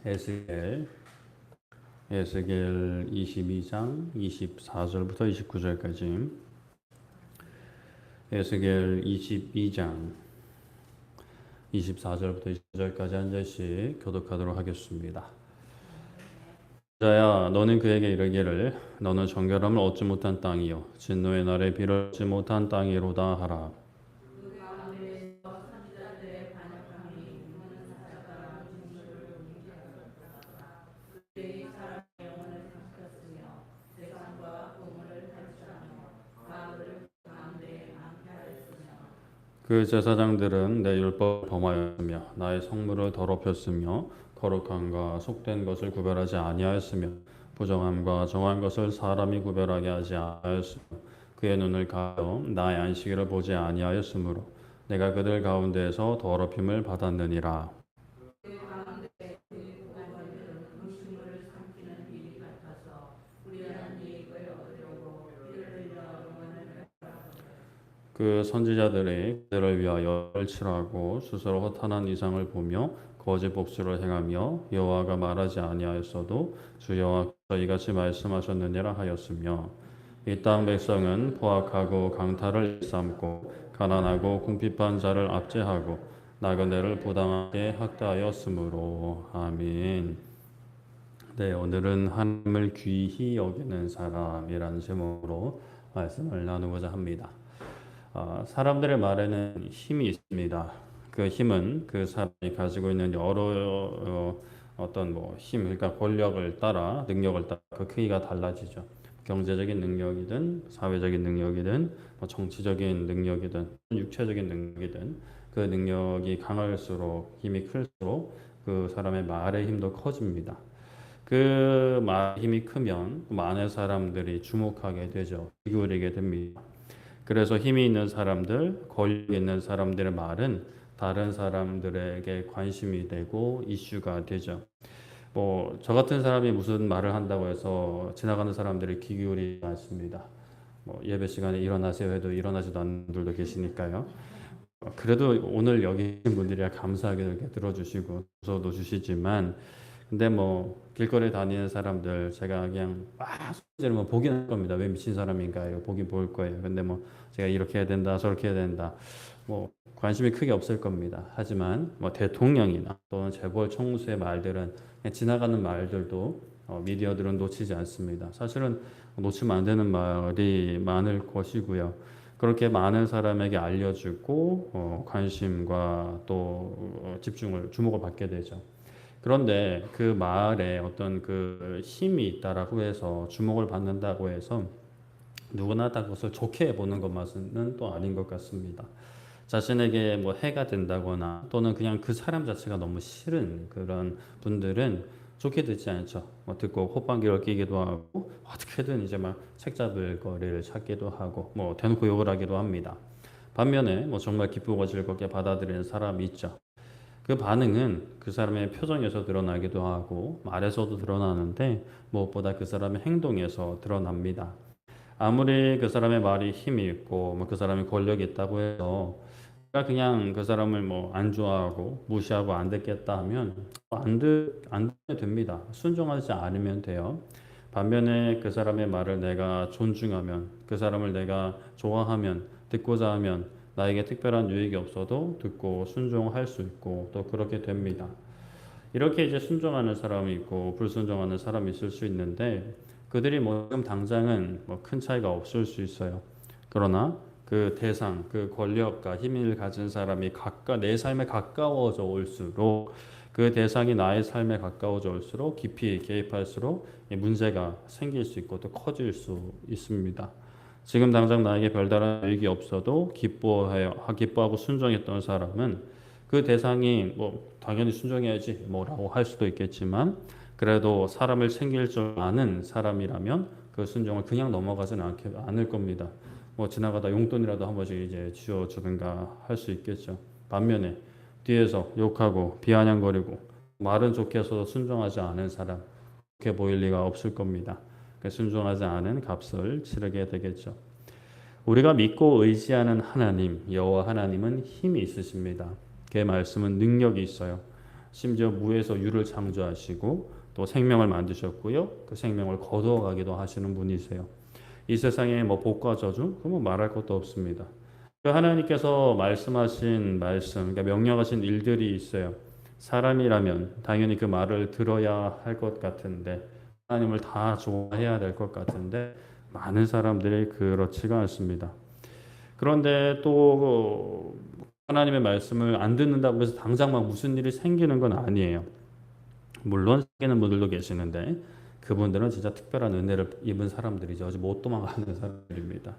에스겔 22장 24절부터 29절까지 에스겔 22장 24절부터 29절까지 한 절씩 교독하도록 하겠습니다. 자야 너는 그에게 이르기를 너는 정결함을 얻지 못한 땅이요 진노의 날에 비를 얻지 못한 땅이로다 하라. 그 제사장들은 내 율법을 범하였으며 나의 성물을 더럽혔으며 거룩함과 속된 것을 구별하지 아니하였으며 부정함과 정한 것을 사람이 구별하게 하지 아니하였으며 그의 눈을 가려 나의 안식일을 보지 아니하였으므로 내가 그들 가운데에서 더럽힘을 받았느니라. 그 선지자들이 그들을 위하여 멸치라고 스스로 허탄한 이상을 보며 거짓 복수를 행하며 여호와가 말하지 아니하였어도 주 여호와께서 이같이 말씀하셨느니라 하였으며 이 땅 백성은 포악하고 강탈을 일삼고 가난하고 궁핍한 자를 압제하고 나그네를 부당하게 학대하였으므로. 아멘. 네, 오늘은 하나님을 귀히 여기는 사람이라는 제목으로 말씀을 나누고자 합니다. 사람들의 말에는 힘이 있습니다. 그 힘은 그 사람이 가지고 있는 여러 어떤 힘, 그러니까 권력을 따라 능력을 따라 그 크기가 달라지죠. 경제적인 능력이든 사회적인 능력이든 정치적인 능력이든 육체적인 능력이든 그 능력이 강할수록 힘이 클수록 그 사람의 말의 힘도 커집니다. 그 말의 힘이 크면 많은 사람들이 주목하게 되죠. 귀 기울이게 됩니다. 그래서 힘이 있는 사람들, 권력 있는 사람들의 말은 다른 사람들에게 관심이 되고 이슈가 되죠. 저 같은 사람이 무슨 말을 한다고 해서 지나가는 사람들이 귀 기울이지 않습니다. 예배 시간에 일어나세요 해도 일어나지도 않는 분들도 계시니까요. 그래도 오늘 여기 있는 분들이야 감사하게 이렇게 들어주시고 도서도 주시지만 근데 길거리에 다니는 사람들 제가 그냥 실제로 보긴 할 겁니다. 왜 미친 사람인가 보긴 볼 거예요. 근데 제가 이렇게 해야 된다 저렇게 해야 된다 관심이 크게 없을 겁니다. 하지만 대통령이나 또는 재벌 총수의 말들은 그냥 지나가는 말들도 미디어들은 놓치지 않습니다. 사실은 놓치면 안 되는 말이 많을 것이고요. 그렇게 많은 사람에게 알려주고 관심과 또 주목을 받게 되죠. 그런데 그 말에 어떤 그 힘이 있다라고 해서 주목을 받는다고 해서 누구나 다 그것을 좋게 보는 것만은 또 아닌 것 같습니다. 자신에게 해가 된다거나 또는 그냥 그 사람 자체가 너무 싫은 그런 분들은 좋게 듣지 않죠. 듣고 콧방귀를 뀌기도 하고 어떻게든 이제 책 잡을 거리를 찾기도 하고 대놓고 욕을 하기도 합니다. 반면에 정말 기쁘고 즐겁게 받아들이는 사람이 있죠. 그 반응은 그 사람의 표정에서 드러나기도 하고 말에서도 드러나는데 무엇보다 그 사람의 행동에서 드러납니다. 아무리 그 사람의 말이 힘이 있고 그 사람이 권력이 있다고 해서 그냥 그 사람을 안 좋아하고 무시하고 안 듣겠다 하면 안 듣게 됩니다. 순종하지 않으면 돼요. 반면에 그 사람의 말을 내가 존중하면 그 사람을 내가 좋아하면 듣고자 하면 나에게 특별한 유익이 없어도 듣고 순종할 수 있고 또 그렇게 됩니다. 이렇게 이제 순종하는 사람이 있고 불순종하는 사람이 있을 수 있는데 그들이 지금 당장은 큰 차이가 없을 수 있어요. 그러나 그 대상, 그 권력과 힘을 가진 사람이 내 삶에 가까워져 올수록 그 대상이 나의 삶에 가까워져 올수록 깊이 개입할수록 문제가 생길 수 있고 또 커질 수 있습니다. 지금 당장 나에게 별다른 유익이 없어도 기뻐하고 순종했던 사람은 그 대상이 당연히 순종해야지 라고 할 수도 있겠지만 그래도 사람을 챙길 줄 아는 사람이라면 그 순종을 그냥 넘어가지는 않을 겁니다. 지나가다 용돈이라도 한 번씩 이제 쥐어주든가 할 수 있겠죠. 반면에 뒤에서 욕하고 비아냥거리고 말은 좋게 해서 순종하지 않은 사람 그렇게 보일 리가 없을 겁니다. 순종하지 않은 값을 치르게 되겠죠. 우리가 믿고 의지하는 하나님, 여호와 하나님은 힘이 있으십니다. 그의 말씀은 능력이 있어요. 심지어 무에서 유를 창조하시고 또 생명을 만드셨고요. 그 생명을 거두어 가기도 하시는 분이세요. 이 세상에 뭐 복과 저주, 그뭐 말할 것도 없습니다. 그 하나님께서 말씀하신 말씀, 그러니까 명령하신 일들이 있어요. 사람이라면 당연히 그 말을 들어야 할 것 같은데 하나님을 다 좋아해야 될 것 같은데 많은 사람들이 그렇지가 않습니다. 그런데 또 하나님의 말씀을 안 듣는다고 해서 당장 막 무슨 일이 생기는 건 아니에요. 물론 생기는 분들도 계시는데 그분들은 진짜 특별한 은혜를 입은 사람들이죠. 아직 못 도망가는 사람들입니다.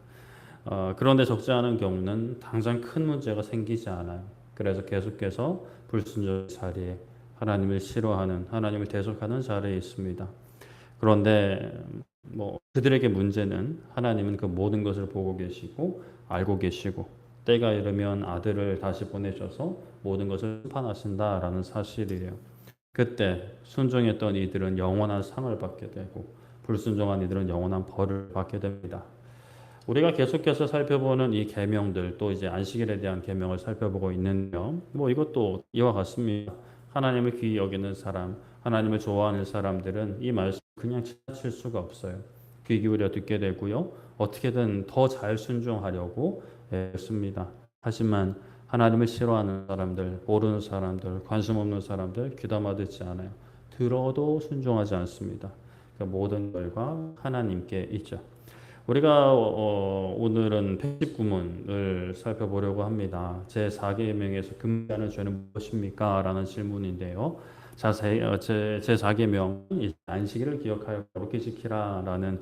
그런데 적지 않은 경우는 당장 큰 문제가 생기지 않아요. 그래서 계속해서 불순종 자리에 하나님을 싫어하는, 하나님을 대적하는 자리에 있습니다. 그런데 뭐 그들에게 문제는 하나님은 그 모든 것을 보고 계시고 알고 계시고 때가 이르면 아들을 다시 보내셔서 모든 것을 심판하신다라는 사실이에요. 그때 순종했던 이들은 영원한 상을 받게 되고 불순종한 이들은 영원한 벌을 받게 됩니다. 우리가 계속해서 살펴보는 이 계명들 또 이제 안식일에 대한 계명을 살펴보고 있는데요. 뭐 이것도 이와 같습니다. 하나님을 귀히 여기는 사람, 하나님을 좋아하는 사람들은 이 말씀 그냥 지나칠 수가 없어요. 귀 기울여 듣게 되고요. 어떻게든 더 잘 순종하려고 애씁니다. 하지만 하나님을 싫어하는 사람들, 모르는 사람들, 관심 없는 사람들 귀담아 듣지 않아요. 들어도 순종하지 않습니다. 그 모든 결과 하나님께 있죠. 우리가 오늘은 119문을 살펴보려고 합니다. 제4계명에서 금지하는 죄는 무엇입니까? 라는 질문인데요. 제4계명 안식일을 기억하여 거룩히 지키라 라는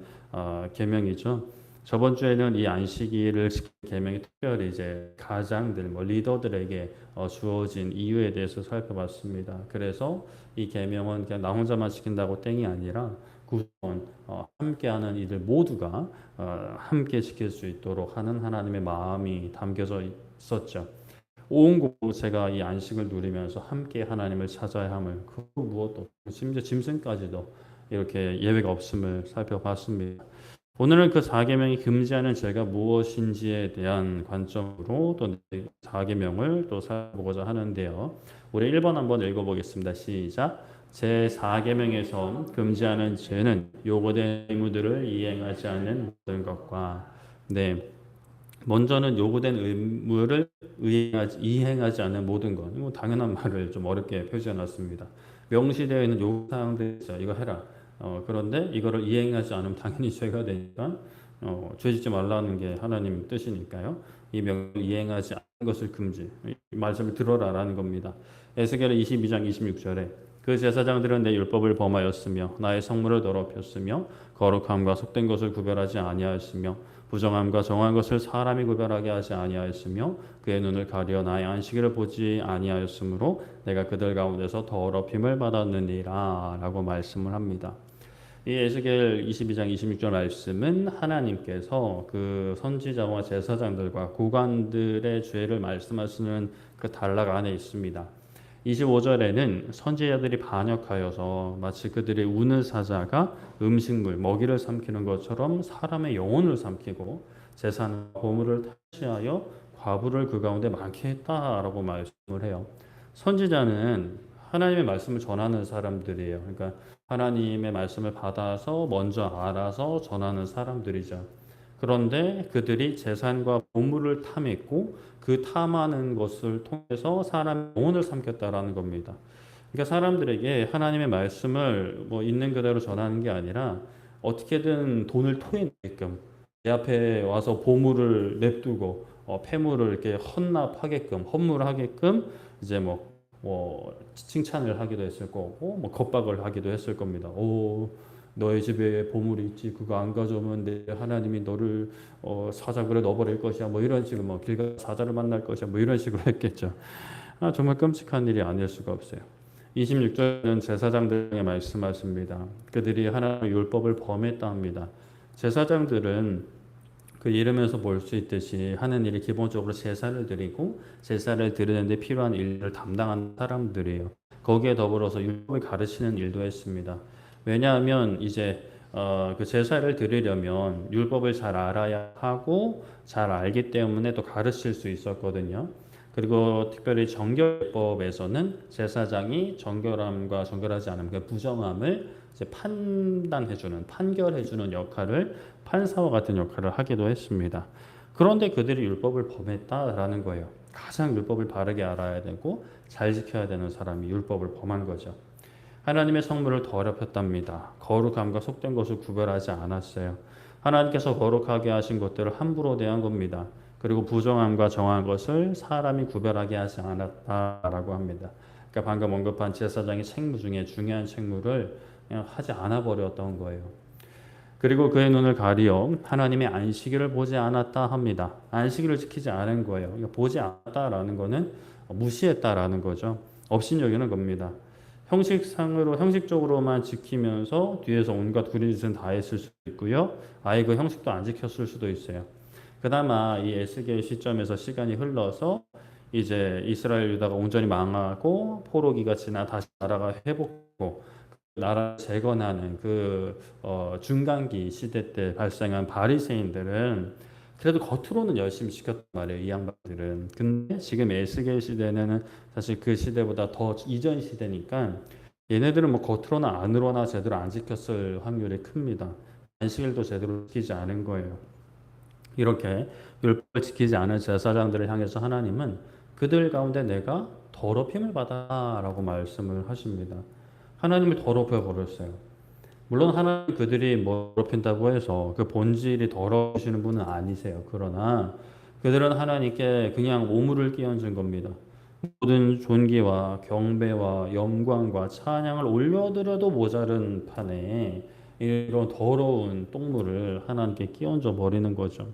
계명이죠. 저번 주에는 이 안식일을 지키는 계명이 특별히 이제 가장들, 뭐 리더들에게 주어진 이유에 대해서 살펴봤습니다. 그래서 이 계명은 그냥 나 혼자만 지킨다고 땡이 아니라 구원, 함께하는 이들 모두가 함께 지킬 수 있도록 하는 하나님의 마음이 담겨져 있었죠. 온 공동체가 이 안식을 누리면서 함께 하나님을 찾아야 함을 그 무엇도 심지어 짐승까지도 이렇게 예외가 없음을 살펴봤습니다. 오늘은 그 4계명이 금지하는 죄가 무엇인지에 대한 관점으로 또 4계명을 또 살펴보고자 하는데요. 우리 1번 한번 읽어보겠습니다. 시작. 제4계명에서 금지하는 죄는 요구된 의무들을 이행하지 않는 모든 것과 네. 먼저는 요구된 의무를 이행하지 않는 모든 것. 뭐 당연한 말을 좀 어렵게 표시해 놨습니다. 명시되어 있는 요구사항들 있죠. 이거 해라. 그런데 이거를 이행하지 않으면 당연히 죄가 되니까 죄 짓지 말라는 게 하나님 뜻이니까요. 이 명령을 이행하지 않는 것을 금지. 이 말씀을 들어라라는 겁니다. 에스겔 22장 26절에 그 제사장들은 내 율법을 범하였으며 나의 성물을 더럽혔으며 거룩함과 속된 것을 구별하지 아니하였으며 부정함과 정한 것을 사람이 구별하게 하지 아니하였으며 그의 눈을 가려 나의 안식일을 보지 아니하였으므로 내가 그들 가운데서 더럽힘을 받았느니라 라고 말씀을 합니다. 이 에스겔 22장 26절 말씀은 하나님께서 그 선지자와 제사장들과 고관들의 죄를 말씀하시는 그 단락 안에 있습니다. 25절에는 선지자들이 반역하여서 마치 그들의 우는 사자가 음식물, 먹이를 삼키는 것처럼 사람의 영혼을 삼키고 재산, 보물을 탈취하여 과부를 그 가운데 많게 했다라고 말씀을 해요. 선지자는 하나님의 말씀을 전하는 사람들이에요. 그러니까 하나님의 말씀을 받아서 먼저 알아서 전하는 사람들이죠. 그런데 그들이 재산과 보물을 탐했고 그 탐하는 것을 통해서 사람의 영혼을 삼켰다라는 겁니다. 그러니까 사람들에게 하나님의 말씀을 뭐 있는 그대로 전하는 게 아니라 어떻게든 돈을 토해내게끔 내 앞에 와서 보물을 냅두고 폐물을 이렇게 헌납하게끔 헌물하게끔 이제 뭐 칭찬을 하기도 했을 거고 뭐 겁박을 하기도 했을 겁니다. 오 너의 집에 보물이 있지 그거 안 가져오면 내 하나님이 너를 사자굴에 넣어버릴 것이야 뭐 이런 식으로 뭐 길가 사자를 만날 것이야 뭐 이런 식으로 했겠죠. 정말 끔찍한 일이 아닐 수가 없어요. 26절은 제사장들에게 말씀하십니다. 그들이 하나님의 율법을 범했다 합니다. 제사장들은 그 이름에서 볼 수 있듯이 하는 일이 기본적으로 제사를 드리고 제사를 드리는데 필요한 일을 담당하는 사람들이에요. 거기에 더불어서 율법을 가르치는 일도 했습니다. 왜냐하면 이제 그 제사를 드리려면 율법을 잘 알아야 하고 잘 알기 때문에 또 가르칠 수 있었거든요. 그리고 특별히 정결법에서는 제사장이 정결함과 정결하지 않음, 그 부정함을 이제 판단해주는, 판결해주는 역할을 판사와 같은 역할을 하기도 했습니다. 그런데 그들이 율법을 범했다라는 거예요. 가장 율법을 바르게 알아야 되고 잘 지켜야 되는 사람이 율법을 범한 거죠. 하나님의 성물을 더럽혔답니다. 거룩함과 속된 것을 구별하지 않았어요. 하나님께서 거룩하게 하신 것들을 함부로 대한 겁니다. 그리고 부정함과 정한 것을 사람이 구별하게 하지 않았다라고 합니다. 그러니까 방금 언급한 제사장의 책무 중에 중요한 책무를 그냥 하지 않아 버렸던 거예요. 그리고 그의 눈을 가리어 하나님의 안식일을 보지 않았다 합니다. 안식일을 지키지 않은 거예요. 그러니까 보지 않았다라는 거는 무시했다라는 거죠. 업신여기는 겁니다. 형식상으로 형식적으로만 지키면서 뒤에서 온갖 구리짓은 다 했을 수도 있고요. 아예 그 형식도 안 지켰을 수도 있어요. 그나마 이 에스겔 시점에서 시간이 흘러서 이제 이스라엘 유다가 온전히 망하고 포로기가 지나 다시 나라가 회복되고 나라 재건하는 그 중간기 시대 때 발생한 바리새인들은 그래도 겉으로는 열심히 지켰단 말이에요. 이 양반들은. 근데 지금 에스겔 시대는 사실 그 시대보다 더 이전 시대니까 얘네들은 뭐 겉으로나 안으로나 제대로 안 지켰을 확률이 큽니다. 안식일도 제대로 지키지 않은 거예요. 이렇게 율법을 지키지 않은 제사장들을 향해서 하나님은 그들 가운데 내가 더럽힘을 받아라고 말씀을 하십니다. 하나님을 더럽혀 버렸어요. 물론 하나님 그들이 더럽힌다고 해서 그 본질이 더러우시는 분은 아니세요. 그러나 그들은 하나님께 그냥 오물을 끼얹은 겁니다. 모든 존귀와 경배와 영광과 찬양을 올려드려도 모자른 판에 이런 더러운 똥물을 하나님께 끼얹어 버리는 거죠.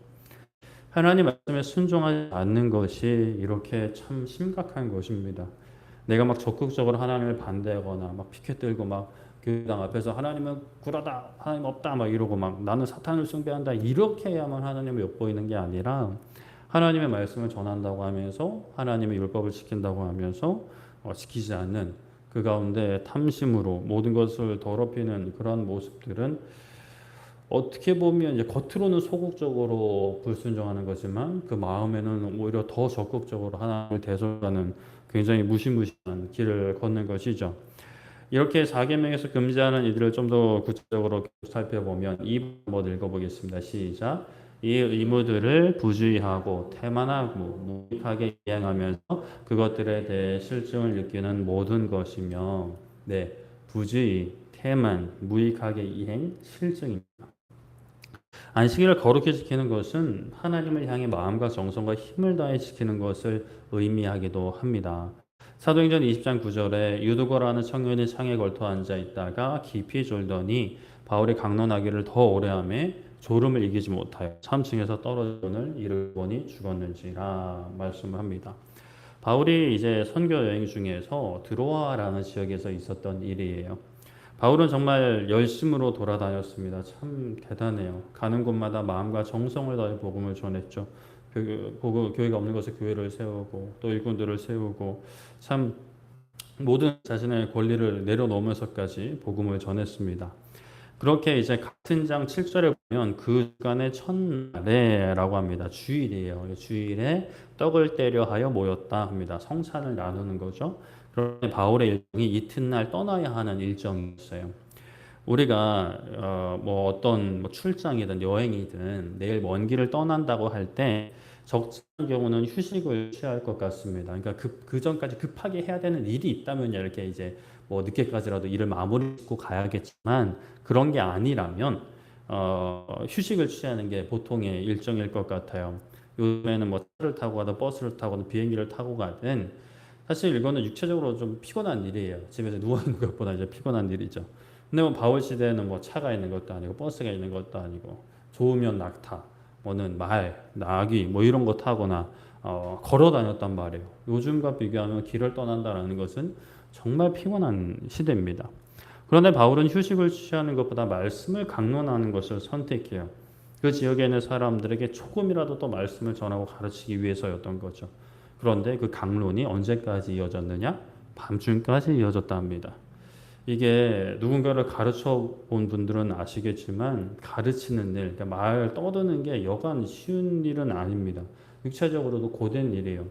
하나님 말씀에 순종하지 않는 것이 이렇게 참 심각한 것입니다. 내가 막 적극적으로 하나님을 반대하거나 막 피켓 들고 막 교회당 앞에서 하나님은 구라다, 하나님 없다 막 이러고 막 나는 사탄을 숭배한다 이렇게 해야만 하나님을 엿보이는 게 아니라 하나님의 말씀을 전한다고 하면서 하나님의 율법을 지킨다고 하면서 지키지 않는 그 가운데 탐심으로 모든 것을 더럽히는 그런 모습들은 어떻게 보면 이제 겉으로는 소극적으로 불순종하는 거지만 그 마음에는 오히려 더 적극적으로 하나님을 대적하는 굉장히 무시무시한 길을 걷는 것이죠. 이렇게 4계명에서 금지하는 이들을 좀 더 구체적으로 살펴보면 이 한번 읽어보겠습니다. 시작. 이 의무들을 부주의하고 태만하고 무익하게 이행하면서 그것들에 대해 실증을 느끼는 모든 것이며, 네, 부주의, 태만, 무익하게 이행, 실증입니다. 안식일을 거룩히 지키는 것은 하나님을 향해 마음과 정성과 힘을 다해 지키는 것을 의미하기도 합니다. 사도행전 20장 9절에 유두거라는 청년이 창에 걸터 앉아 있다가 깊이 졸더니 바울이 강론하기를 더 오래 하매 졸음을 이기지 못하여 3층에서 떨어져 이를 보니 죽었는지라 말씀을 합니다. 바울이 이제 선교 여행 중에서 드로아라는 지역에서 있었던 일이에요. 바울은 정말 열심으로 돌아다녔습니다. 참 대단해요. 가는 곳마다 마음과 정성을 다해 복음을 전했죠. 교회가 없는 곳에 교회를 세우고 또 일꾼들을 세우고 참 모든 자신의 권리를 내려놓으면서까지 복음을 전했습니다. 그렇게 이제 같은 장 7절에 보면 그 주간의 첫날에라고 합니다. 주일이에요. 주일에 떡을 떼려 하여 모였다 합니다. 성찬을 나누는 거죠. 그런데 바울의 일정이 이튿날 떠나야 하는 일정이었어요. 우리가 뭐 어떤 뭐 출장이든 여행이든 내일 먼 길을 떠난다고 할 때 적절한 경우는 휴식을 취할 것 같습니다. 그러니까 그 전까지 급하게 해야 되는 일이 있다면 이렇게 이제 뭐 늦게까지라도 일을 마무리 짓고 가야겠지만 그런 게 아니라면 휴식을 취하는 게 보통의 일정일 것 같아요. 요즘에는 뭐 차를 타고 가든 버스를 타고든 비행기를 타고 가든 사실 이거는 육체적으로 좀 피곤한 일이에요. 집에서 누워 있는 것보다 이제 피곤한 일이죠. 근데 뭐 바울 시대에는 뭐 차가 있는 것도 아니고 버스가 있는 것도 아니고 좋으면 낙타, 뭐는 말, 나귀 뭐 이런 거 타거나 걸어 다녔단 말이에요. 요즘과 비교하면 길을 떠난다라는 것은 정말 피곤한 시대입니다. 그런데 바울은 휴식을 취하는 것보다 말씀을 강론하는 것을 선택해요. 그 지역에 있는 사람들에게 조금이라도 더 말씀을 전하고 가르치기 위해서였던 거죠. 그런데 그 강론이 언제까지 이어졌느냐? 밤중까지 이어졌다 합니다. 이게 누군가를 가르쳐 본 분들은 아시겠지만 가르치는 일, 그러니까 말 떠드는 게 여간 쉬운 일은 아닙니다. 육체적으로도 고된 일이에요.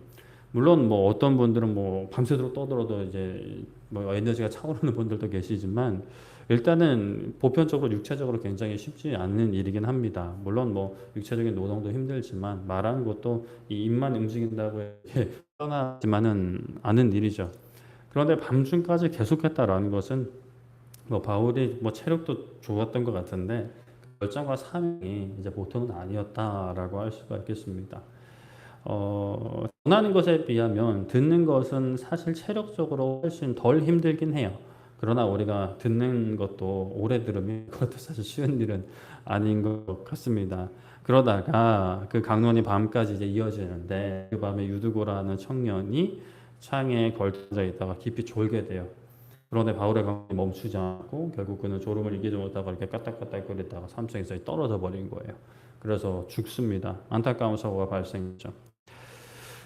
물론 뭐 어떤 분들은 뭐 밤새도록 떠들어도 이제 뭐 에너지가 차오르는 분들도 계시지만 일단은 보편적으로 육체적으로 굉장히 쉽지 않는 일이긴 합니다. 물론 뭐 육체적인 노동도 힘들지만 말하는 것도 이 입만 움직인다고 이렇게 편하지만은 않은 일이죠. 그런데 밤중까지 계속했다라는 것은 뭐 바울이 뭐 체력도 좋았던 것 같은데 열정과 사명이 이제 보통은 아니었다라고 할 수가 있겠습니다. 전하는 것에 비하면 듣는 것은 사실 체력적으로 훨씬 덜 힘들긴 해요. 그러나 우리가 듣는 것도 오래 들으면 그것도 사실 쉬운 일은 아닌 것 같습니다. 그러다가 그 강론이 밤까지 이제 이어지는데 그 밤에 유두고라는 청년이 창에 걸터져 있다가 깊이 졸게 돼요. 그런데 바울의 강론이 멈추지 않고 결국 그는 졸음을 이기지 못하고 이렇게 까딱까딱거리다가 삼층에서 떨어져 버린 거예요. 그래서 죽습니다. 안타까운 사고가 발생했죠.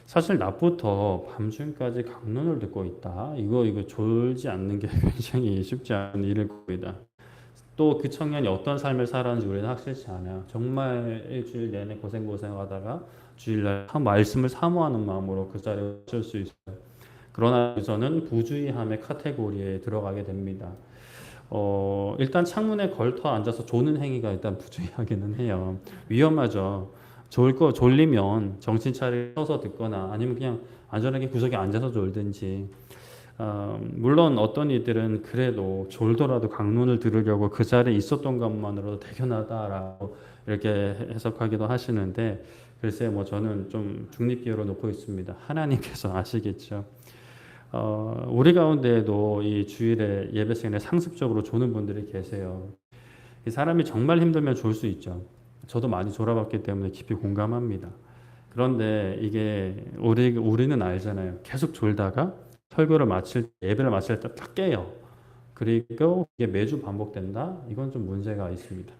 사실 낮부터 밤중까지 강론을 듣고 있다. 이거 졸지 않는 게 굉장히 쉽지 않은 일일 겁니다. 또 그 청년이 어떤 삶을 살았는지 우리는 확실치 않아요. 정말 일주일 내내 고생하다가 주일날 말씀을 사모하는 마음으로 그 자리에 있을 수 있어요. 그러나 저는 부주의함의 카테고리에 들어가게 됩니다. 일단 창문에 걸터 앉아서 조는 행위가 일단 부주의하기는 해요. 위험하죠. 졸리면 정신 차려서 듣거나 아니면 그냥 안전하게 구석에 앉아서 졸든지. 물론 어떤 이들은 그래도 졸더라도 강론을 들으려고 그 자리에 있었던 것만으로도 대견하다라고 이렇게 해석하기도 하시는데 글쎄 뭐 저는 좀 중립기호로 놓고 있습니다. 하나님께서 아시겠죠. 우리 가운데에도 이 주일에 예배 시간에 상습적으로 조는 분들이 계세요. 이 사람이 정말 힘들면 졸 수 있죠. 저도 많이 졸아봤기 때문에 깊이 공감합니다. 그런데 이게 우리는 알잖아요. 계속 졸다가 예배를 마칠 때 딱 깨요. 그리고 이게 매주 반복된다? 이건 좀 문제가 있습니다.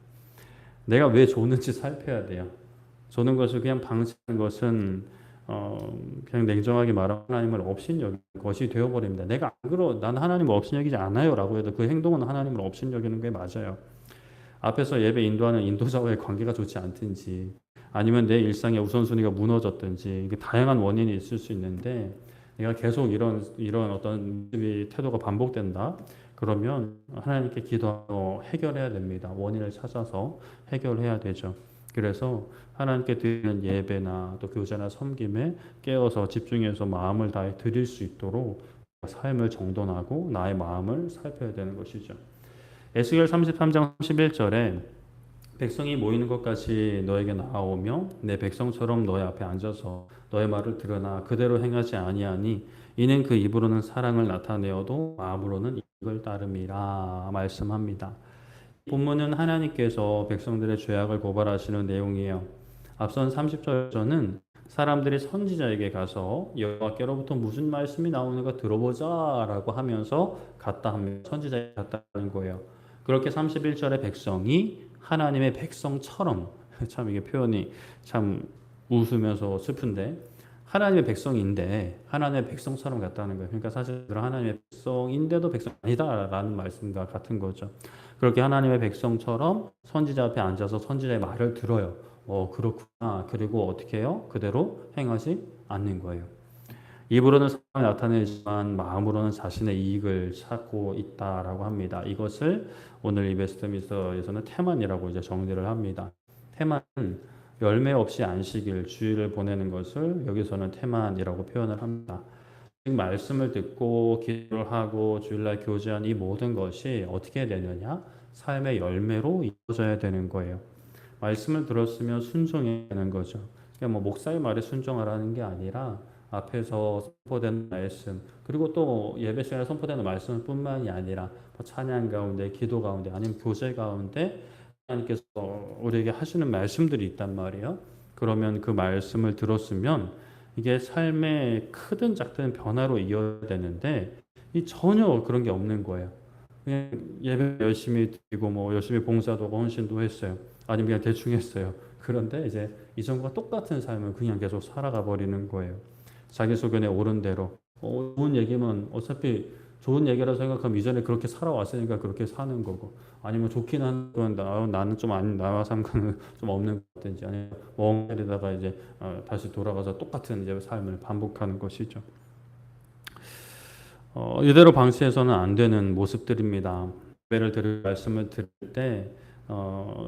내가 왜 조는지 살펴야 돼요. 조는 것을 그냥 방치하는 것은 그냥 냉정하게 말하면 하나님을 업신여기는 것이 되어버립니다. 내가 안 그러, 나는 하나님을 업신여기지 않아요라고 해도 그 행동은 하나님을 업신여기는 게 맞아요. 앞에서 예배 인도하는 인도자와의 관계가 좋지 않든지 아니면 내 일상의 우선순위가 무너졌든지 이게 다양한 원인이 있을 수 있는데 내가 계속 이런 어떤 태도가 반복된다. 그러면 하나님께 기도하고 해결해야 됩니다. 원인을 찾아서 해결해야 되죠. 그래서 하나님께 드리는 예배나 또 교제나 섬김에 깨어서 집중해서 마음을 다해 드릴 수 있도록 삶을 정돈하고 나의 마음을 살펴야 되는 것이죠. 에스겔 33장 31절에 백성이 모이는 것까지 너에게 나아오며 내 백성처럼 너의 앞에 앉아서 너의 말을 들으나 그대로 행하지 아니하니 이는 그 입으로는 사랑을 나타내어도 마음으로는 이익을 따름이라 말씀합니다. 본문은 하나님께서 백성들의 죄악을 고발하시는 내용이에요. 앞선 30절에서는 사람들이 선지자에게 가서 여호와께로부터 무슨 말씀이 나오는가 들어보자라고 하면서 갔다 하면 선지자에게 갔다는 거예요. 그렇게 31절의 백성이 하나님의 백성처럼 참 이게 표현이 참 웃으면서 슬픈데 하나님의 백성인데 하나님의 백성처럼 갔다는 거예요. 그러니까 사실 하나님의 백성인데도 백성 아니다라는 말씀과 같은 거죠. 그렇게 하나님의 백성처럼 선지자 앞에 앉아서 선지자의 말을 들어요. 그렇구나. 그리고 어떻게 해요? 그대로 행하지 않는 거예요. 입으로는 사랑을 나타내지만 마음으로는 자신의 이익을 찾고 있다라고 합니다. 이것을 오늘 이 베스트미스터에서는 태만이라고 이제 정리를 합니다. 태만은 열매 없이 안식일, 주일을 보내는 것을 여기서는 태만이라고 표현을 합니다. 말씀을 듣고 기도를 하고 주일날 교제한 이 모든 것이 어떻게 되느냐? 삶의 열매로 이어져야 되는 거예요. 말씀을 들었으면 순종해야 되는 거죠. 그러니까 뭐 목사의 말에 순종하라는 게 아니라 앞에서 선포되는 말씀 그리고 또 예배 시간에 선포되는 말씀뿐만이 아니라 찬양 가운데 기도 가운데 아니면 교제 가운데 하나님께서 우리에게 하시는 말씀들이 있단 말이에요. 그러면 그 말씀을 들었으면 이게 삶의 크든 작든 변화로 이어야 되는데 이 전혀 그런 게 없는 거예요. 그냥 예배 열심히 드리고 뭐 열심히 봉사도 하고 헌신도 했어요. 아니면 그냥 대충 했어요. 그런데 이제 이전과 똑같은 삶을 그냥 계속 살아가 버리는 거예요. 자기소견에 옳은 대로 좋은 얘기면 어차피 좋은 얘기라고 생각하면 이전에 그렇게 살아왔으니까 그렇게 사는 거고, 아니면 좋긴 한 건 나는 좀 나와 상관은 좀 없는 것 같든지, 아니면 멍에다가 이제 다시 돌아가서 똑같은 이제 삶을 반복하는 것이죠. 이대로 방치해서는 안 되는 모습들입니다. 예배를 드릴 말씀을 드릴 때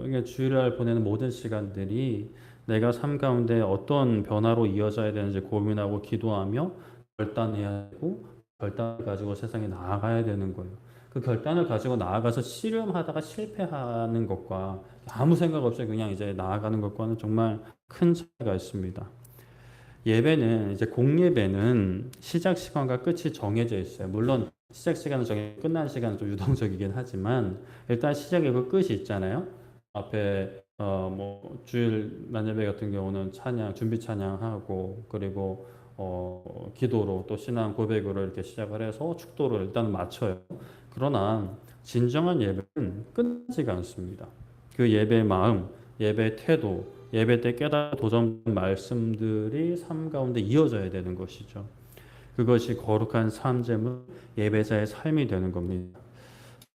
이게 주일날 보내는 모든 시간들이 내가 삶 가운데 어떤 변화로 이어져야 되는지 고민하고 기도하며 결단해야 되고, 결단을 가지고 세상에 나아가야 되는 거예요. 그 결단을 가지고 나아가서 씨름하다가 실패하는 것과 아무 생각 없이 그냥 이제 나아가는 것과는 정말 큰 차이가 있습니다. 예배는 이제 공예배는 시작 시간과 끝이 정해져 있어요. 물론 시작 시간은 정해 끝난 시간은 좀 유동적이긴 하지만 일단 시작이고 끝이 있잖아요. 앞에 뭐 주일 낮예배 같은 경우는 찬양 준비 찬양하고, 그리고 기도로 또 신앙 고백으로 이렇게 시작을 해서 축도를 일단 마쳐요. 그러나 진정한 예배는 끝나지가 않습니다. 그 예배의 마음, 예배의 태도, 예배 때 깨달아 도전 말씀들이 삶 가운데 이어져야 되는 것이죠. 그것이 거룩한 삶제물 예배자의 삶이 되는 겁니다.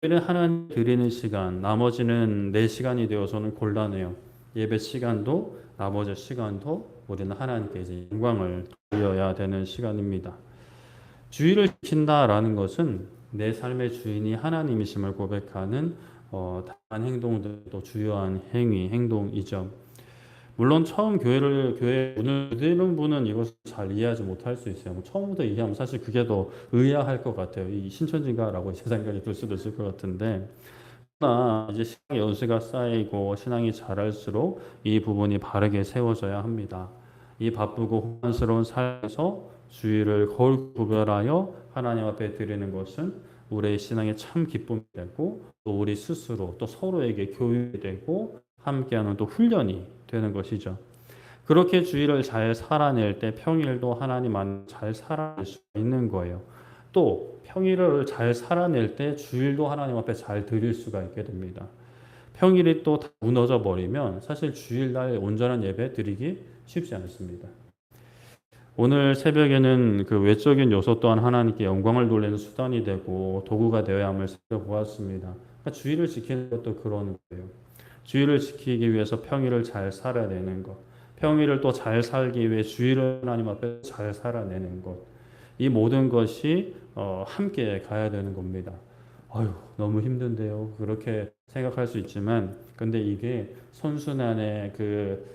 예배는 하나님 드리는 시간, 나머지는 내 시간이 되어서는 곤란해요. 예배 시간도 나머지 시간도 우리는 하나님께 이제 영광을 돌려야 되는 시간입니다. 주의를 지킨다라는 것은 내 삶의 주인이 하나님이심을 고백하는 다양한 행동들도 주요한 행동이죠. 물론 처음 교회 문을 여는 분은 이것을 잘 이해하지 못할 수 있어요. 처음부터 이해하면 사실 그게 더 의아할 것 같아요. 이 신천지가라고 제 생각이 들 수도 있을 것 같은데, 그러나 이제 신앙 연수가 쌓이고 신앙이 자랄수록 이 부분이 바르게 세워져야 합니다. 이 바쁘고 혼란스러운 삶에서 주의를 거울 구별하여 하나님 앞에 드리는 것은 우리의 신앙의 참 기쁨이 되고, 또 우리 스스로 또 서로에게 교육이 되고 함께하는 또 훈련이 되는 것이죠. 그렇게 주의를 잘 살아낼 때 평일도 하나님 안에 잘 살아낼 수 있는 거예요. 또 평일을 잘 살아낼 때 주일도 하나님 앞에 잘 드릴 수가 있게 됩니다. 평일이 또 다 무너져 버리면 사실 주일날 온전한 예배 드리기 쉽지 않습니다. 오늘 새벽에는 그 외적인 요소 또한 하나님께 영광을 돌리는 수단이 되고 도구가 되어야 함을 살펴보았습니다. 그러니까 주일을 지키는 것도 그런 거예요. 주일을 지키기 위해서 평일을 잘 살아내는 것, 평일을 또 잘 살기 위해 주일을 하나님 앞에 잘 살아내는 것, 이 모든 것이 함께 가야 되는 겁니다. 아유, 너무 힘든데요. 그렇게 생각할 수 있지만, 근데 이게 선순환의 그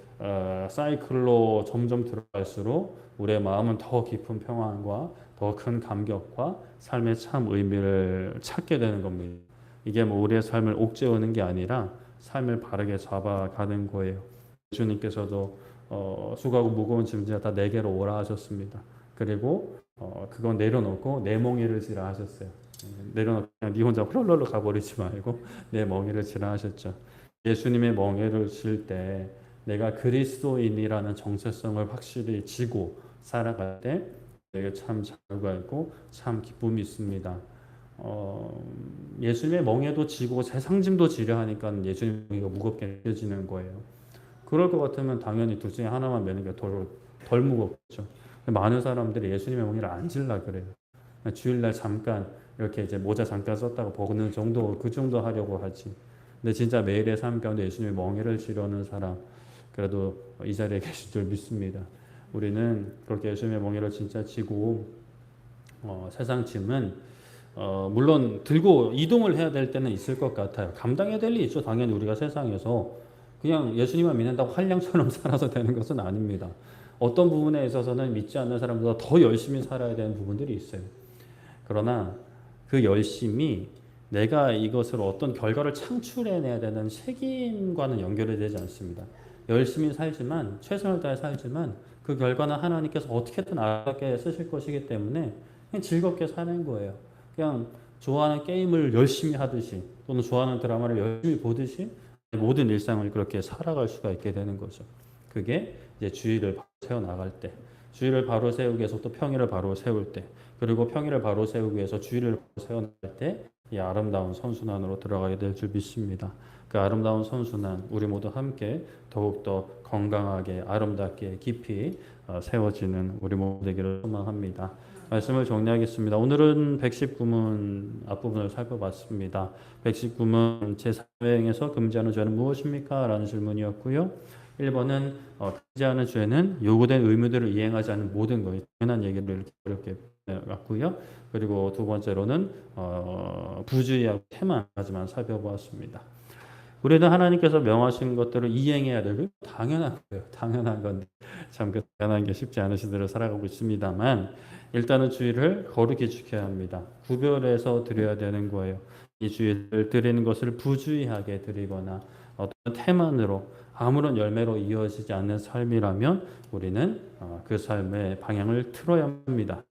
사이클로 점점 들어갈수록 우리의 마음은 더 깊은 평안과 더 큰 감격과 삶의 참 의미를 찾게 되는 겁니다. 이게 뭐 우리의 삶을 옥죄우는 게 아니라 삶을 바르게 잡아가는 거예요. 주님께서도 수고하고 무거운 짐진 다 내게로 오라 하셨습니다. 그리고 그건 내려놓고 내 멍에를 지라 하셨어요. 내려놓고 그냥 네 혼자 홀롤로 가버리지 말고 내 멍에를 지라 하셨죠. 예수님의 멍에를 질 때 내가 그리스도인이라는 정체성을 확실히 지고 살아갈 때 내게 참 자유가 있고 참 기쁨이 있습니다. 예수님의 멍에도 지고 세상 짐도 지려 하니까 예수님의 멍에가 무겁게 느껴지는 거예요. 그럴 것 같으면 당연히 둘 중에 하나만 매는 게 덜 무겁죠. 많은 사람들이 예수님의 멍에를 안 질라 그래요. 주일날 잠깐 이렇게 이제 모자 잠깐 썼다가 벗는 정도, 그 정도 하려고 하지. 근데 진짜 매일의 삶 가운데 예수님의 멍에를 지려는 사람, 그래도 이 자리에 계신 줄 믿습니다. 우리는 그렇게 예수님의 멍에를 진짜 지고 세상 짐은 물론 들고 이동을 해야 될 때는 있을 것 같아요. 감당해야 될 일이 있죠. 당연히 우리가 세상에서 그냥 예수님만 믿는다고 한량처럼 살아서 되는 것은 아닙니다. 어떤 부분에 있어서는 믿지 않는 사람보다 더 열심히 살아야 되는 부분들이 있어요. 그러나 그 열심이 내가 이것을 어떤 결과를 창출해내야 되는 책임과는 연결이 되지 않습니다. 열심히 살지만, 최선을 다해 살지만 그 결과는 하나님께서 어떻게든 아름답게 쓰실 것이기 때문에 그냥 즐겁게 사는 거예요. 그냥 좋아하는 게임을 열심히 하듯이, 또는 좋아하는 드라마를 열심히 보듯이 모든 일상을 그렇게 살아갈 수가 있게 되는 거죠. 그게 이제 주의를 세워 나갈 때, 주의를 바로 세우기 위해서 또 평일을 바로 세울 때, 그리고 평일을 바로 세우기 위해서 주의를 세워 나갈 때 이 아름다운 선순환으로 들어가게 될 줄 믿습니다. 그 아름다운 선순환 우리 모두 함께 더욱더 건강하게 아름답게 깊이 세워지는 우리 모두 되기를 소망합니다. 말씀을 정리하겠습니다. 오늘은 119문 앞부분을 살펴봤습니다. 119문 제4행에서 금지하는 죄는 무엇입니까? 라는 질문이었고요. 1번은 금지하는 죄는 요구된 의무들을 이행하지 않는 모든 것, 당연한 얘기를 이렇게 갖고요. 그리고 두 번째로는 부주의하고 태만하지만 살펴보았습니다. 우리는 하나님께서 명하신 것들을 이행해야 되고 당연한 거예요. 당연한 건데 참 그 당연한 게 쉽지 않으신 대로 살아가고 있습니다만 일단은 주의를 거룩히 지켜야 합니다. 구별해서 드려야 되는 거예요. 이 주의를 드리는 것을 부주의하게 드리거나 어떤 태만으로 아무런 열매로 이어지지 않는 삶이라면 우리는 그 삶의 방향을 틀어야 합니다.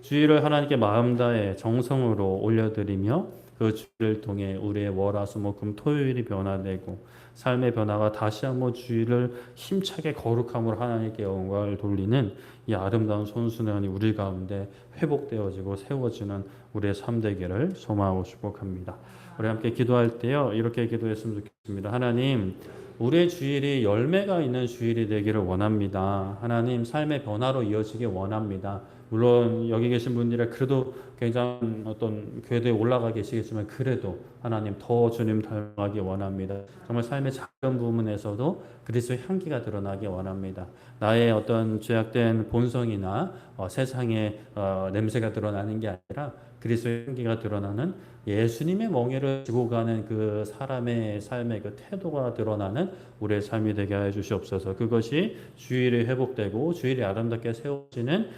주의를 하나님께 마음 다해 정성으로 올려드리며 그 주의를 통해 우리의 월화수목금 토요일이 변화되고 삶의 변화가 다시 한번 주의를 힘차게 거룩함으로 하나님께 영광을 돌리는 이 아름다운 선순환이 우리 가운데 회복되어지고 세워지는 우리의 삶 되기를 소망하고 축복합니다. 우리 함께 기도할 때요 이렇게 기도했으면 좋겠습니다. 하나님, 우리의 주일이 열매가 있는 주일이 되기를 원합니다. 하나님, 삶의 변화로 이어지길 원합니다. 물론 여기 계신 분들이 그래도 굉장히 어떤 궤도에 올라가 계시겠지만 그래도 하나님 더 주님 닮아가기 원합니다. 정말 삶의 작은 부분에서도 그리스도의 향기가 드러나기 원합니다. 나의 어떤 죄악된 본성이나 세상의 냄새가 드러나는 게 아니라 그리스도의 향기가 드러나는 예수님의 멍에를 지고 가는 그 사람의 삶의 그 태도가 드러나는 우리의 삶이 되게 하여 주시옵소서. 그것이 주일이 회복되고 주일이 아름답게 세워지는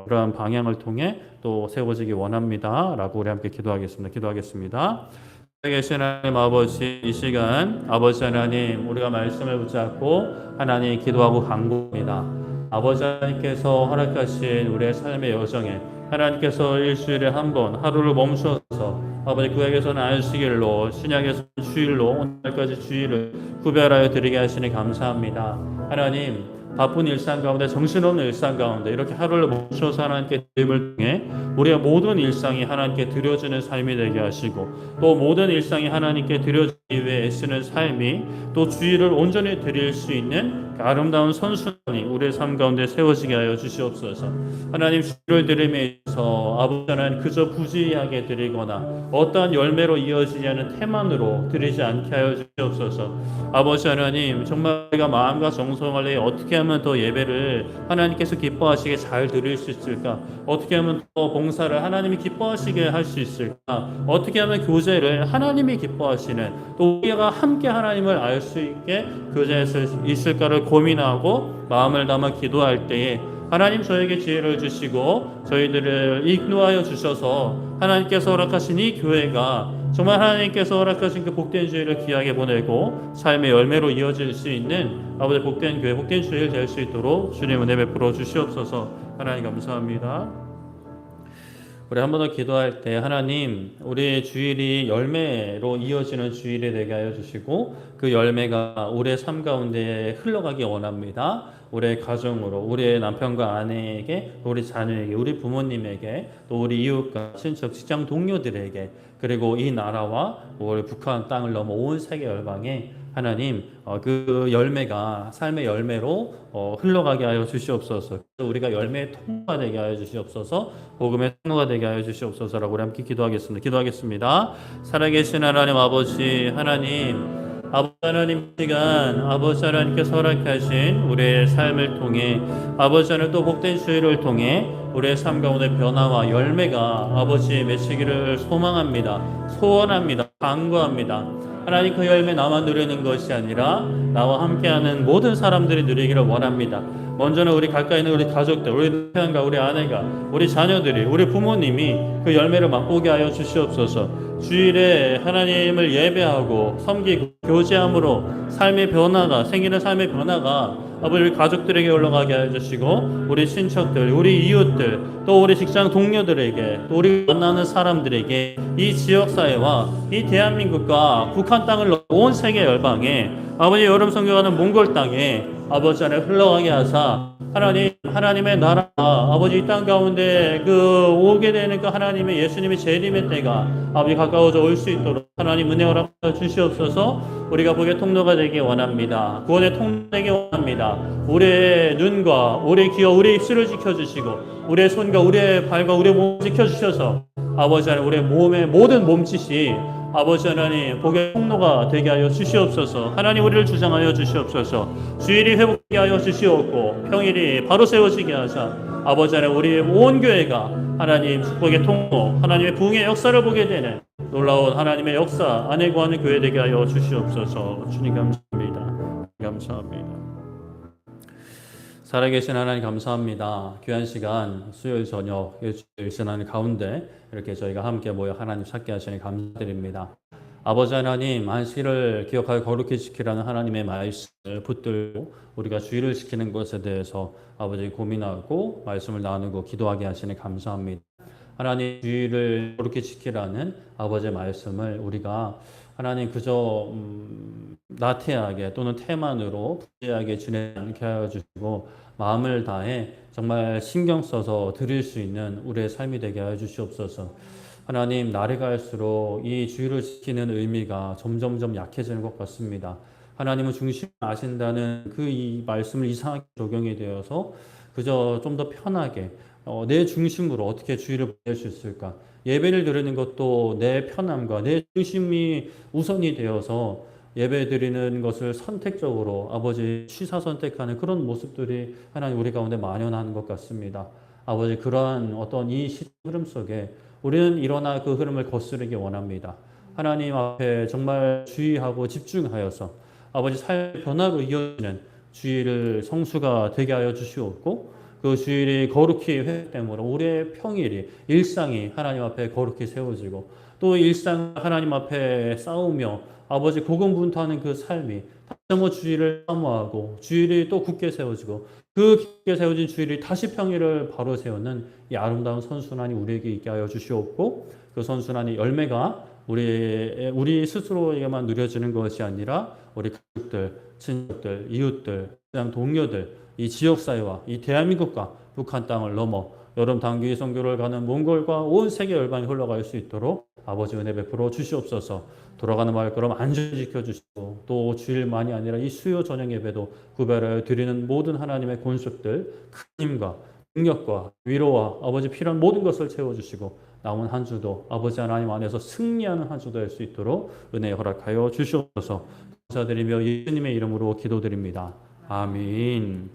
그러한 방향을 통해 또 세워지기 원합니다. 라고 우리 함께 기도하겠습니다. 계신 하나님 아버지, 이 시간 아버지 하나님, 우리가 말씀을 붙잡고 하나님 기도하고 간구합니다. 아버지 하나님께서 허락하신 우리의 삶의 여정에 하나님께서 일주일에 한 번 하루를 멈추어서 아버지 구약에서는 안식일로 신약에서는 주일로 오늘까지 주일을 구별하여 드리게 하시니 감사합니다. 하나님, 바쁜 일상 가운데 정신없는 일상 가운데 이렇게 하루를 멈춰서 하나님께 드림을 통해 우리의 모든 일상이 하나님께 드려지는 삶이 되게 하시고 또 모든 일상이 하나님께 드려지기 위해 애쓰는 삶이 또 주일을 온전히 드릴 수 있는 아름다운 선순환이 우리의 삶 가운데 세워지게 하여 주시옵소서. 하나님, 주일을 드림에 있어서 아버지 하나님 그저 부지하게 드리거나 어떠한 열매로 이어지지 않은 태만으로 드리지 않게 하여 주시옵소서. 아버지 하나님, 정말 우리가 마음과 정성을 내 어떻게 하면 더 예배를 하나님께서 기뻐하시게 잘 드릴 수 있을까? 어떻게 하면 더 봉사를 하나님이 기뻐하시게 할 수 있을까? 어떻게 하면 교제를 하나님이 기뻐하시는 또 우리가 함께 하나님을 알 수 있게 교제할 수 있을까를 고민하고 마음을 담아 기도할 때에 하나님 저에게 지혜를 주시고 저희들을 인도하여 주셔서 하나님께서 허락하신 이 교회가 정말 하나님께서 허락하신 그 복된 주일을 귀하게 보내고 삶의 열매로 이어질 수 있는 아버지 복된 교회, 복된 주일 될 수 있도록 주님 은혜 베풀어 주시옵소서. 하나님 감사합니다. 우리 한 번 더 기도할 때 하나님, 우리의 주일이 열매로 이어지는 주일이 되게 하여 주시고 그 열매가 우리의 삶 가운데 흘러가기 원합니다. 우리의 가정으로, 우리의 남편과 아내에게, 우리 자녀에게, 우리 부모님에게, 또 우리 이웃과 친척, 직장 동료들에게, 그리고 이 나라와 우리 북한 땅을 넘어 온 세계 열방에 하나님 그 열매가 삶의 열매로 흘러가게 하여 주시옵소서. 우리가 열매의 통로가 되게 하여 주시옵소서. 복음의 통로가 되게 하여 주시옵소서라고 우리 함께 기도하겠습니다. 살아계신 하나님 아버지, 아버지 하나님 시간 아버지 하나님께서 허락하신 우리의 삶을 통해 아버지 하나님 또 복된 주일을 통해 우리의 삶 가운데 변화와 열매가 아버지 맺히기를 소망합니다. 소원합니다. 간구합니다. 하나님, 그 열매 나만 누리는 것이 아니라 나와 함께하는 모든 사람들이 누리기를 원합니다. 먼저는 우리 가까이 있는 우리 가족들, 우리 남편과 우리 아내가, 우리 자녀들이, 우리 부모님이 그 열매를 맛보게 하여 주시옵소서. 주일에 하나님을 예배하고 섬기고 교제함으로 삶의 변화가, 생기는 삶의 변화가 아버지 우리 가족들에게 올라가게 해주시고 우리 친척들, 우리 이웃들, 또 우리 직장 동료들에게, 또 우리 만나는 사람들에게, 이 지역사회와 이 대한민국과 북한 땅을 온 세계 열방에 아버지 여름 선교하는 몽골 땅에 아버지 안에 흘러가게 하사 하나님의 나라가 아버지 이 땅 가운데 그 오게 되는 그 하나님의 예수님의 재림의 때가 아버지 가까워져 올 수 있도록 하나님 은혜 허락하여 주시옵소서. 우리가 복의 통로가 되기 원합니다. 구원의 통로 되기 원합니다. 우리의 눈과 우리의 귀와 우리의 입술을 지켜주시고 우리의 손과 우리의 발과 우리의 몸을 지켜주셔서 아버지 하나님 우리의 몸의 모든 몸짓이 아버지 하나님 복의 통로가 되게 하여 주시옵소서. 하나님 우리를 주장하여 주시옵소서. 주일이 회복되게 하여 주시옵고 평일이 바로 세워지게 하사 아버지 하나님 우리의 온 교회가 하나님 축복의 통로 하나님의 부흥의 역사를 보게 되는 놀라운 하나님의 역사 안에 거하는 교회 되게 하여 주시옵소서. 주님 감사합니다. 감사합니다. 살아계신 하나님 감사합니다. 귀한 시간 수요일 저녁 일주일 지나는 가운데 이렇게 저희가 함께 모여 하나님 찾게 하시니 감사드립니다. 아버지 하나님 안식일을 기억하여 거룩히 지키라는 하나님의 말씀을 붙들고 우리가 주일을 지키는 것에 대해서 아버지 고민하고 말씀을 나누고 기도하게 하시니 감사합니다. 하나님 주일을 거룩히 지키라는 아버지의 말씀을 우리가 하나님 그저 나태하게 또는 태만으로 부재하게 지내지 않게 하여 주시고 마음을 다해 정말 신경 써서 드릴 수 있는 우리의 삶이 되게 하여 주시옵소서. 하나님 날이 갈수록 이 주일을 지키는 의미가 점점점 약해지는 것 같습니다. 하나님은 중심을 아신다는 그 이 말씀을 이상하게 적용이 되어서 그저 좀 더 편하게 내 중심으로 어떻게 주일을 보낼 수 있을까? 예배를 드리는 것도 내 편함과 내 중심이 우선이 되어서 예배 드리는 것을 선택적으로 아버지 취사 선택하는 그런 모습들이 하나님 우리 가운데 만연하는 것 같습니다. 아버지 그러한 어떤 이 흐름 속에 우리는 일어나 그 흐름을 거스르기 원합니다. 하나님 앞에 정말 주의하고 집중하여서 아버지 삶의 변화로 이어지는 주일을 성수가 되게 하여 주시옵고 그 주일이 거룩히 회복됨으로 우리의 평일이 일상이 하나님 앞에 거룩히 세워지고 또 일상 하나님 앞에 싸우며 아버지 고군분투하는 그 삶이 다시 한번 주일을 사모하고 주일이 또 굳게 세워지고 그 굳게 세워진 주일이 다시 평일을 바로 세우는 이 아름다운 선순환이 우리에게 있게 하여 주시옵고 그 선순환이 열매가 우리 스스로에게만 누려지는 것이 아니라 우리 가족들, 친척들, 이웃들, 그냥 동료들, 이 지역사회와 이 대한민국과 북한 땅을 넘어 여름 단기 선교를 가는 몽골과 온 세계 열방이 흘러갈 수 있도록 아버지 은혜 베풀어 주시옵소서. 돌아가는 말걸음 안전히 지켜주시고 또 주일만이 아니라 이 수요 저녁 예배도 구별하여 드리는 모든 하나님의 권속들 큰 힘과 능력과 위로와 아버지 필요한 모든 것을 채워주시고 남은 한 주도 아버지 하나님 안에서 승리하는 한 주도 될 수 있도록 은혜 허락하여 주시옵소서. 감사드리며 예수님의 이름으로 기도드립니다. 아멘.